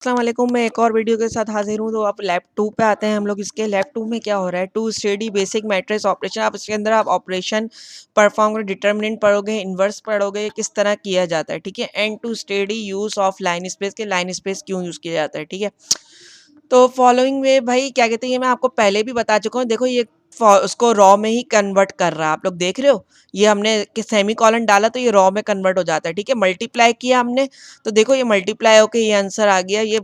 अस्सलाम वालेकुम। मैं एक और वीडियो के साथ हाजिर हूँ। तो आप लैब 2 पे आते हैं हम लोग। इसके लैब 2 में क्या हो रहा है, to study basic matrix operation. आप इसके अंदर आप ऑपरेशन परफॉर्म कर डिटर्मिनेंट पढ़ोगे, इन्वर्स पढ़ोगे, किस तरह किया जाता है, ठीक है। And to study use of line space के लाइन स्पेस क्यों यूज किया जाता है, ठीक है। तो फॉलोइंग में भाई क्या कहते हैं, ये मैं आपको पहले भी बता चुका हूँ। देखो ये उसको रॉ में ही कन्वर्ट कर रहा है, आप लोग देख रहे हो। ये हमने सेमी कॉलन डाला तो ये रॉ में कन्वर्ट हो जाता है, ठीक है। मल्टीप्लाई किया हमने तो देखो ये मल्टीप्लाई होके ये आंसर आ गया। ये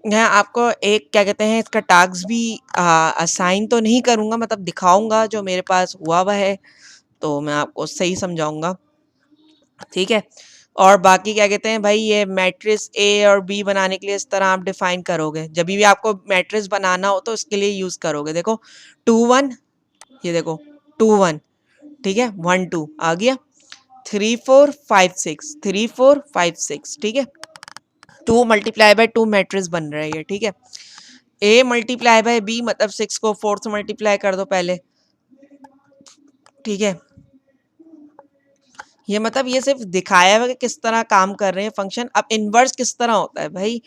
मैं आपको एक क्या कहते हैं इसका टास्क भी असाइन तो नहीं करूंगा, मतलब दिखाऊंगा जो मेरे पास हुआ हुआ है, तो मैं आपको सही समझाऊंगा, ठीक है। और बाकी क्या कहते हैं भाई, ये मैट्रिक्स ए और बी बनाने के लिए इस तरह आप डिफाइन करोगे। जब भी आपको मैट्रिक्स बनाना हो तो इसके लिए यूज करोगे। देखो 2 1, ये देखो 2 1, ठीक है। 1 2 आ गया, 3 4 5 6, 3 4 5 6, ठीक है। 2 × 2 मैट्रिक्स बन रहा है ये, ठीक है। ए मल्टीप्लाई बाय बी मतलब 6 को 4 से मल्टीप्लाई कर दो पहले, ठीक है। ये मतलब ये सिर्फ दिखाया हुआ कि किस तरह काम कर रहे हैं फंक्शन। अब इन्वर्स किस तरह होता है भाई,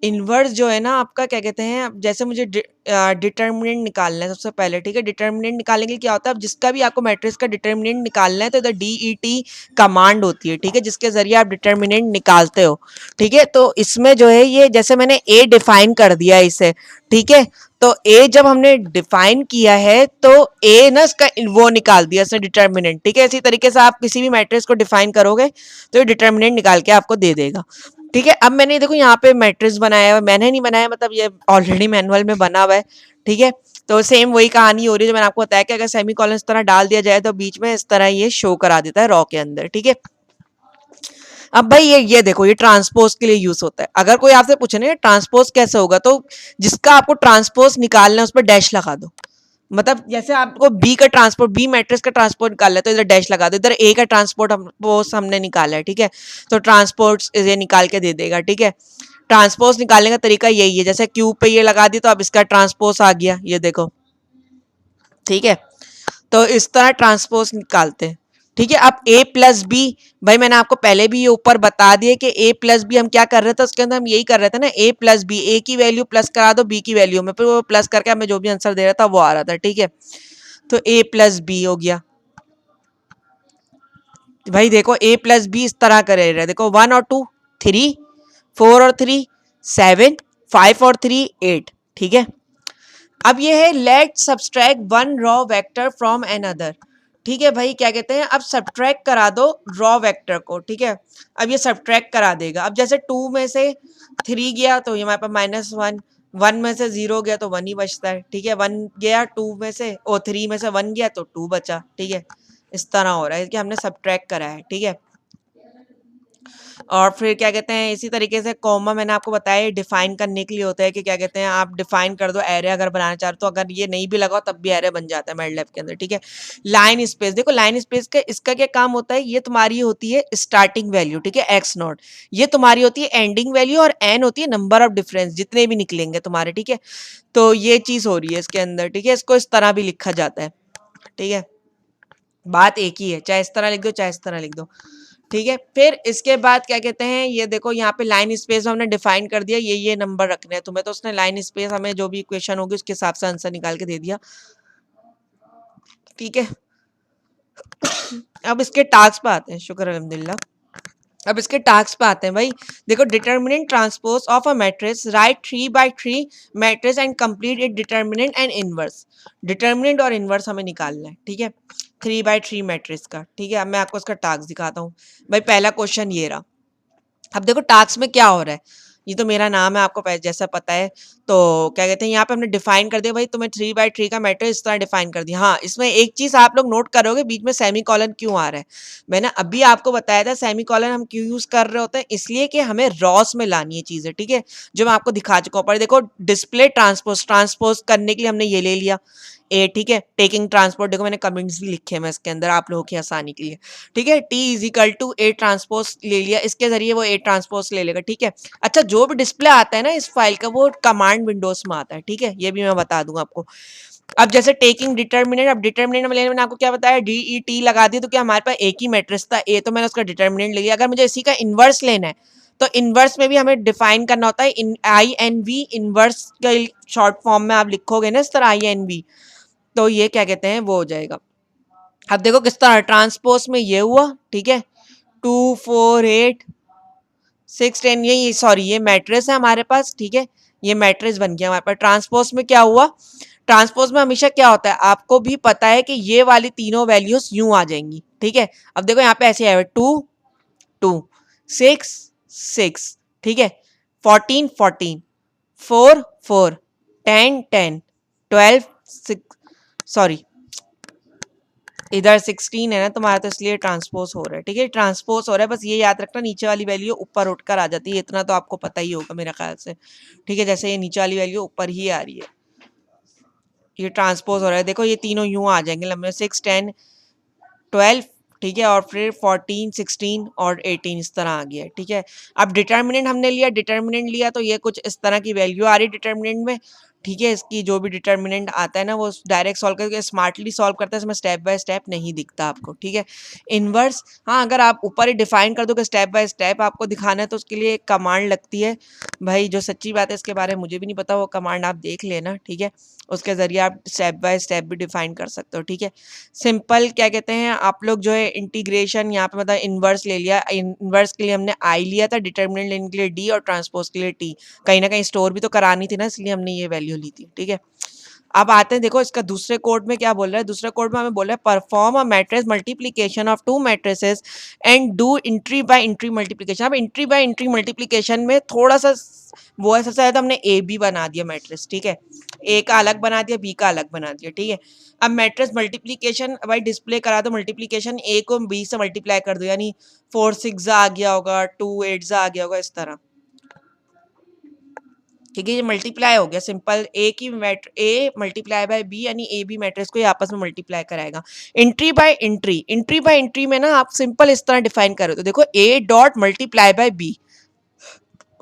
इन्वर्स जो है ना आपका क्या कहते हैं, अब जैसे मुझे डिटर्मिनेंट निकालना है सबसे पहले, ठीक है। डिटर्मिनेंट निकालने के लिए क्या होता है, अब जिसका भी आपको मैट्रिक्स का डिटर्मिनेंट निकालना है तो इधर DET कमांड होती है, ठीक है, जिसके जरिए आप डिटर्मिनेंट निकालते हो, ठीक है। तो इसमें जो है ये जैसे मैंने ए डिफाइन कर दिया इसे, ठीक है। तो ए जब हमने डिफाइन किया है तो ए ना इसका वो निकाल दिया इसने डिटर्मिनेंट, ठीक है। इसी तरीके से आप किसी भी मैट्रिक्स को डिफाइन करोगे तो ये डिटर्मिनेंट निकाल के आपको दे देगा, ठीक है। अब मैंने देखो यहाँ पे मैट्रिक्स बनाया हुआ, मैंने नहीं बनाया, मतलब ये ऑलरेडी मैनुअल में बना हुआ है, ठीक है। तो सेम वही कहानी हो रही है जो मैंने आपको बताया कि अगर सेमी कॉलन इस तरह डाल दिया जाए तो बीच में इस तरह ये शो करा देता है रॉ के अंदर, ठीक है। अब भाई ये देखो ये ट्रांसपोज के लिए यूज होता है। अगर कोई आपसे पूछे ना ट्रांसपोज कैसे होगा, तो जिसका आपको ट्रांसपोज निकालना है उस पर डैश लगा दो। मतलब जैसे आपको बी का ट्रांसपोर्ट, बी मैट्रिक्स का ट्रांसपोर्ट निकालना है तो इधर डैश लगा दो, इधर ए का ट्रांसपोर्ट हमने निकाला है, ठीक है। तो ट्रांसपोर्ट ये निकाल के दे देगा, ठीक है। ट्रांसपोज निकालने का तरीका यही है, जैसे क्यूब पे ये लगा दी तो अब इसका ट्रांसपोज आ गया, ये देखो, ठीक है। तो इस तरह ट्रांसपोज निकालते हैं, ठीक है। अब a प्लस बी, भाई मैंने आपको पहले भी ये ऊपर बता दिया कि a प्लस बी हम क्या कर रहे थे, उसके अंदर हम यही कर रहे थे ना, a प्लस बी, a की वैल्यू प्लस करा दो b की वैल्यू में, फिर वो प्लस करके हमें जो भी आंसर दे रहा था वो आ रहा था, ठीक है। तो a प्लस बी हो गया। भाई देखो a प्लस बी इस तरह करे रहे, देखो 1 और 2 3, 4 और 3 7, 5 और 3 8, ठीक है। अब ये है let subtract one row vector from another, ठीक है। भाई क्या कहते हैं, अब सब्ट्रैक्ट करा दो रॉ वेक्टर को, ठीक है। अब ये सब्ट्रैक्ट करा देगा। अब जैसे 2 में से 3 गया तो ये हमारे पास -1, 1 में से 0 गया तो 1 ही बचता है, ठीक है। 1 गया 2 में से, और 3 में से 1 गया तो 2 बचा, ठीक है। इस तरह हो रहा है कि हमने सब्ट्रैक्ट करा है, ठीक है। और फिर क्या कहते हैं, इसी तरीके से कॉमा मैंने आपको बताया डिफाइन करने के लिए होता है कि क्या कहते हैं, आप डिफाइन कर दो एरे अगर बनाना चाहते हो, तो अगर ये नहीं भी लगाओ तब भी एरे बन जाता है मैटलैब के अंदर, ठीक है। लाइन स्पेस, देखो लाइन स्पेस का इसका क्या काम होता है, ये तुम्हारी होती है स्टार्टिंग वैल्यू, ठीक है, x0, ये तुम्हारी होती है एंडिंग वैल्यू, और n होती है नंबर ऑफ डिफरेंस जितने भी निकलेंगे तुम्हारे, ठीक है। तो ये चीज हो रही है इसके अंदर, ठीक है। इसको इस तरह भी लिखा जाता है, ठीक है। बात एक ही है, चाहे इस तरह लिख दो चाहे इस तरह लिख दो, ठीक है। फिर इसके बाद क्या कहते हैं, ये देखो यहाँ पे लाइन स्पेस हमने डिफाइन कर दिया, ये नंबर रखने हैं तुम्हें, तो उसने लाइन स्पेस हमें जो भी इक्वेशन होगी उसके हिसाब से आंसर निकाल के दे दिया, ठीक है। अब इसके टास्क पे आते हैं, शुक्र अल्हम्दुलिल्लाह। अब इसके टास्क पे आते हैं भाई। देखो determinant transpose of a matrix, right 3 by 3 matrix and complete it determinant and inverse. Determinant और इनवर्स हमें निकालना है, ठीक है, 3 by 3 मैट्रिक्स का, ठीक है। अब मैं आपको इसका टास्क दिखाता हूँ। भाई पहला क्वेश्चन ये रहा। अब देखो टास्क में क्या हो रहा है, ये तो मेरा नाम है, आपको जैसा पता है। तो क्या कहते हैं, यहाँ पे हमने डिफाइन कर दिया भाई, तुम्हें 3 by 3 का मैट्रिक्स इस तरह डिफाइन कर दिया। हाँ, इसमें एक चीज आप लोग नोट करोगे, बीच में सेमी कॉलन क्यों आ रहा है। मैंने अभी आपको बताया था सेमी कॉलन हम क्यों यूज कर रहे होते हैं, इसलिए कि हमें रॉस में लानी है चीजें, ठीक है, जो मैं आपको दिखा चुका हूँ। पर देखो डिस्प्ले ट्रांसपोज, ट्रांसपोज करने के लिए हमने ये ले लिया ए, ठीक है। टेकिंग ट्रांसपोर्ट, देखो मैंने कमेंट्स भी लिखे हैं मैं इसके अंदर आप लोगों की आसानी के लिए, ठीक है। T is equal to A transpose ले लिया, इसके जरिए वो ए ट्रांसपोज ले लेगा, ठीक है। अच्छा, जो भी डिस्प्ले आता है ना इस फाइल का वो कमांड विंडोज में आता है, ठीक है, ये भी मैं बता दूंगा आपको। अब जैसे टेकिंग डिटर्मिनेंट, अब डिटर्मिनेंट में लेने मैंने आपको क्या बताया, DET लगा दिया तो क्या हमारे पास एक ही मैट्रिक्स था ए, तो मैंने उसका डिटर्मिनेंट ले लिया। अगर मुझे इसी का इन्वर्स लेना है तो इनवर्स में भी हमें डिफाइन करना होता है इन INV इनवर्स के शॉर्ट फॉर्म में आप लिखोगे ना इस तरह INV, तो ये क्या कहते हैं वो हो जाएगा। अब देखो किस तरह ट्रांसपोज में ये हुआ, ठीक है, 2 4 8 6 10, ये सॉरी ये मैट्रिक्स है हमारे पास, ठीक है, ये मैट्रिक्स बन गया हमारे पास। ट्रांसपोज में क्या हुआ, ट्रांसपोज में हमेशा क्या होता है आपको भी पता है कि ये वाली तीनों वैल्यूज यूं आ जाएंगी, ठीक है। अब देखो यहाँ पे ऐसे आए 2 2 6 6, ठीक है, 14 14 4 4 10 10 12 6, सॉरी इधर 16 है ना तुम्हारा, तो इसलिए ट्रांसपोज हो रहा है, ठीक है, ट्रांसपोज हो रहा है। बस ये याद रखना नीचे वाली वैल्यू ऊपर उठकर आ जाती है, इतना तो आपको पता ही होगा मेरे ख्याल से, ठीक है। जैसे ये नीचे वाली वैल्यू ऊपर ही आ रही है, ये ट्रांसपोज हो रहा है। देखो ये तीनों यूं आ जाएंगे लंबे 6 10 12, ठीक है, और फिर 14 16 और 18 इस तरह आ गया, ठीक है। अब डिटर्मिनेंट हमने लिया, डिटर्मिनेंट लिया तो ये कुछ इस तरह की वैल्यू आ रही है डिटर्मिनेंट में, ठीक है। इसकी जो भी डिटर्मिनेंट आता है ना वो डायरेक्ट सॉल्व करके स्मार्टली सॉल्व करते हैं, इसमें स्टेप बाय स्टेप नहीं दिखता आपको, ठीक है। इनवर्स, हाँ अगर आप ऊपर ही डिफाइन कर दो कि स्टेप बाय स्टेप आपको दिखाना है तो उसके लिए एक कमांड लगती है भाई, जो सच्ची बात है इसके बारे में मुझे भी नहीं पता, वो कमांड आप देख लेना, ठीक है, उसके जरिए आप स्टेप बाय स्टेप भी डिफाइन कर सकते हो, ठीक है। सिंपल क्या कहते हैं आप लोग जो है इंटीग्रेशन यहाँ पे मतलब इनवर्स ले लिया, इनवर्स के लिए हमने आई लिया था, डिटर्मिनेंट लेने के लिए डी और ट्रांसपोज के लिए टी, कहीं ना कहीं स्टोर भी तो करानी थी ना, इसलिए हमने ये वैल्यू ली थी, ठीक है। अब आते हैं, देखो इसका दूसरे कोड में क्या बोल रहा है, दूसरे कोड में हमें बोल रहा है perform a matrix multiplication of two matrices and do entry by entry multiplication. अब एंट्री बाय एंट्री मल्टीप्लीकेशन में थोड़ा सा वो है, सबसे ज्यादा हमने ए बी बना दिया मैट्रिक्स, ठीक है, ए का अलग बना दिया, बी का अलग बना दिया, ठीक है। अब मैट्रिक्स मल्टीप्लीकेशन भाई डिस्प्ले करा दो, मल्टीप्लीकेशन ए को बी से मल्टीप्लाई कर दो, यानी 4 6 आ गया होगा, 2 8 आ गया होगा, इस तरह, ठीक है। ये मल्टीप्लाई हो गया सिंपल, ए की ए मल्टीप्लाई बाय बी, यानी ए बी मैट्रिक्स को ये आपस में मल्टीप्लाई कराएगा। Entry by entry, entry by entry में ना आप सिंपल इस तरह डिफाइन करो, तो देखो A dot multiply by B,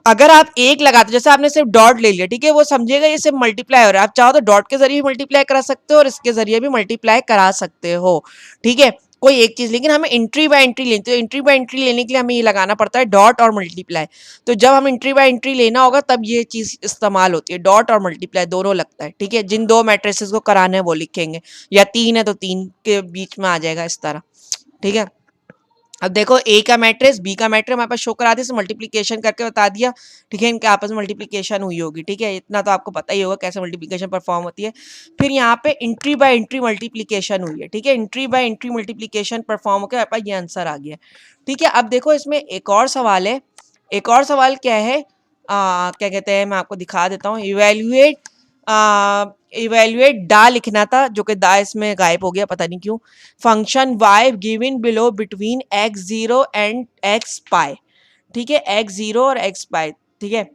अगर आप एक लगाते, जैसे आपने सिर्फ डॉट ले लिया, ठीक है, वो समझेगा ये सिर्फ मल्टीप्लाई हो रहा है, आप चाहो तो डॉट के जरिए भी मल्टीप्लाई करा सकते हो और इसके जरिए भी मल्टीप्लाई करा सकते हो, ठीक है, कोई एक चीज। लेकिन हमें एंट्री बाय एंट्री लेनी, तो एंट्री बाय एंट्री लेने के लिए हमें ये लगाना पड़ता है डॉट और मल्टीप्लाई, तो जब हम एंट्री बाय एंट्री लेना होगा तब ये चीज इस्तेमाल होती है, डॉट और मल्टीप्लाई दोनों लगता है, ठीक है। जिन दो मैट्रिसेस को कराना है वो लिखेंगे, या तीन है तो तीन के बीच में आ जाएगा इस तरह, ठीक है। अब देखो ए का मैट्रिक्स बी का मैट्रिक्स हमारे पास शो करा दिया, मल्टीप्लीकेशन करके बता दिया, ठीक है, इनके आपस में मल्टीप्लीकेशन हुई होगी, ठीक है, इतना तो आपको पता ही होगा कैसे मल्टीप्लीकेशन परफॉर्म होती है। फिर यहाँ पे एंट्री बाय एंट्री मल्टीप्लीकेशन हुई है, ठीक है, entry by entry multiplication perform होकर हमारे पास ये आंसर आ गया, ठीक है। अब देखो इसमें एक और सवाल है, एक और सवाल क्या है, क्या कहते हैं, मैं आपको दिखा देता हूँ, इवेल्युएट डा लिखना था, जो कि दा इसमें गायब हो गया, पता नहीं क्यों। Function y given below between x0 and x पाई, ठीक है, x0 और x पाई, ठीक है,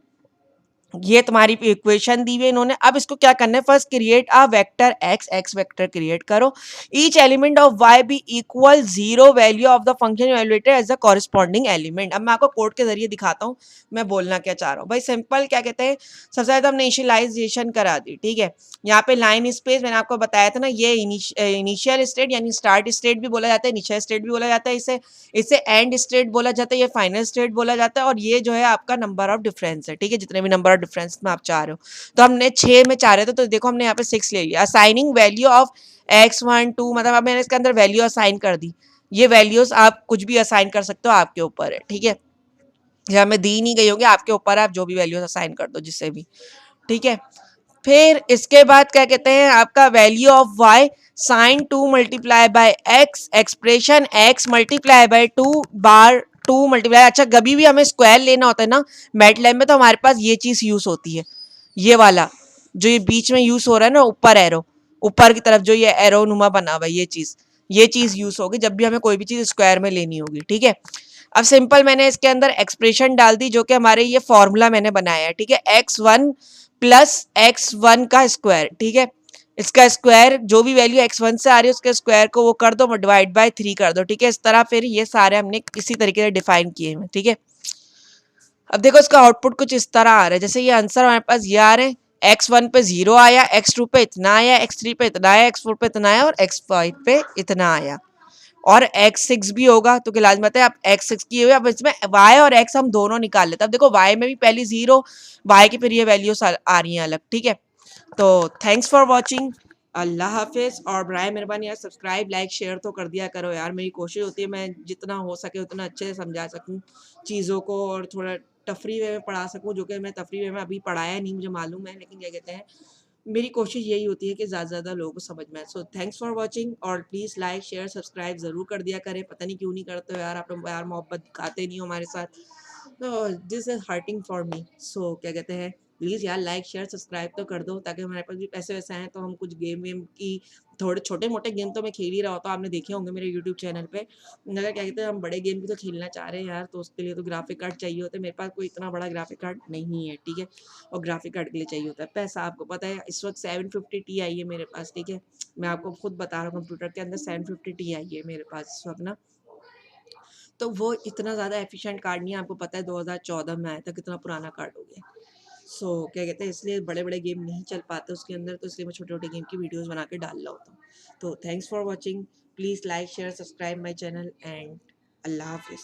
ये तुम्हारी इक्वेशन दी हुई है इन्होंने। अब इसको क्या करना है, first create a vector x vector create करो, each element of y be equal 0 value of the function evaluated as the corresponding element. अब मैं आपको कोड के जरिए दिखाता हूँ मैं बोलना क्या चाह रहा हूँ भाई। सिंपल क्या कहते हैं, सबसे ज्यादा हमने इनिशियलाइजेशन करा दी, ठीक है, यहाँ पे लाइन स्पेस मैंने आपको बताया था ना, ये इनिशियल स्टेट यानी स्टार्ट स्टेट भी बोला जाता है, इनिशियल स्टेट भी बोला जाता है, इसे इसे एंड स्टेट बोला जाता है, ये फाइनल स्टेट बोला जाता है, और ये जो है आपका नंबर ऑफ डिफरेंस है, ठीक है, जितने भी नंबर ऑफ डिफरेंस में आप चाह रहे हो। तो हमने 6 में चाह रहे थे, तो देखो हमने यहाँ पे 6 ले लिया। असाइनिंग वैल्यू ऑफ x1 2, मतलब अब मैंने इसके अंदर वैल्यू असाइन कर दी, ये वैल्यूज आप कुछ भी असाइन कर सकते हो, आपके ऊपर है, ठीक है, या हमें दी नहीं गई होगी, आपके ऊपर आप जो भी वैल्यूज असाइन कर दो जिससे भी, ठीक है। फिर इसके बाद क्या कहते हैं, आपका value of y sine 2 multiply by x, expression x multiply by 2 बार 2 मल्टीप्लाई, अच्छा कभी भी हमें स्क्वायर लेना होता है ना मैटलैब में, तो हमारे पास ये चीज यूज होती है, ये वाला जो ये बीच में यूज हो रहा है ना, ऊपर एरो, ऊपर की तरफ जो ये एरो नुमा बना हुआ है, ये चीज यूज होगी जब भी हमें कोई भी चीज स्क्वायर में लेनी होगी, ठीक है। अब सिंपल मैंने इसके अंदर एक्सप्रेशन डाल दी, जो कि हमारे ये फॉर्मूला मैंने बनाया है, ठीक है, x1 प्लस x1 का स्क्वायर, ठीक है, इसका स्क्वायर जो भी वैल्यू x1 से आ रही है उसके स्क्वायर को वो कर दो, डिवाइड बाय 3 कर दो, ठीक है, इस तरह फिर ये सारे हमने इसी तरीके से डिफाइन किए हैं, ठीक है। अब देखो इसका आउटपुट कुछ इस तरह आ रहा है, जैसे ये आंसर हमारे पास ये आ रहे हैं, x1 पे 0 आया, x2 पे इतना आया, x3 पे इतना आया, x4 पे इतना आया और x5 पे इतना आया, और x6 भी होगा तो क्या लाजमत है अब x6 की हुई, अब इसमें y और x हम दोनों निकाल लेते हैं। अब देखो y में भी पहली 0, y की फिर ये वैल्यूज आ रही हैं अलग, ठीक है। तो थैंक्स फॉर वॉचिंग, अल्लाह हाफिज़। और बराए मेहरबानी यार सब्सक्राइब लाइक शेयर तो कर दिया करो यार, मेरी कोशिश होती है मैं जितना हो सके उतना अच्छे से समझा सकूं चीज़ों को और थोड़ा तफरी वे में पढ़ा सकूं, जो कि मैं तफरी वे में अभी पढ़ाया नहीं, मुझे मालूम है, लेकिन क्या कहते हैं मेरी कोशिश यही होती है कि ज़्यादा से ज़्यादा लोगों को समझ में आए। सो थैंक्स फॉर वॉचिंग और प्लीज़ लाइक शेयर सब्सक्राइब ज़रूर कर दिया करें। पता नहीं क्यों नहीं करते हो यार, आप लोग यार मोहब्बत दिखाते नहीं हो हमारे साथ, तो this is hurting for me. So क्या कहते हैं प्लीज़ यार लाइक शेयर सब्सक्राइब तो कर दो, ताकि हमारे पास भी पैसे वैसे आएँ तो हम कुछ गेम वेम की, थोड़े छोटे मोटे गेम तो मैं खेल ही रहा होता हूँ, आपने देखे होंगे मेरे यूट्यूब चैनल पे, मगर क्या कहते हैं हम बड़े गेम भी तो खेलना चाह रहे हैं यार, तो उसके लिए तो ग्राफिक कार्ड चाहिए होता है। मेरे पास कोई इतना बड़ा ग्राफिक कार्ड नहीं है, ठीक है, और ग्राफिक कार्ड के लिए चाहिए होता है पैसा। आपको पता है इस वक्त 750 Ti है मेरे पास, ठीक है, मैं आपको खुद बता रहा हूँ कंप्यूटर के अंदर 750 Ti है मेरे पास इस वक्त ना, तो वो इतना ज़्यादा एफिशिएंट कार्ड नहीं है। आपको पता है 2014 में आया था, कितना पुराना कार्ड हो गया। सो क्या कहते हैं इसलिए बड़े बड़े गेम नहीं चल पाते उसके अंदर, तो इसलिए मैं छोटे छोटे गेम की वीडियोज़ बना के डाल रहा होता हूँ। तो thanks for watching, please like share subscribe my channel and अल्लाह हाफिज़।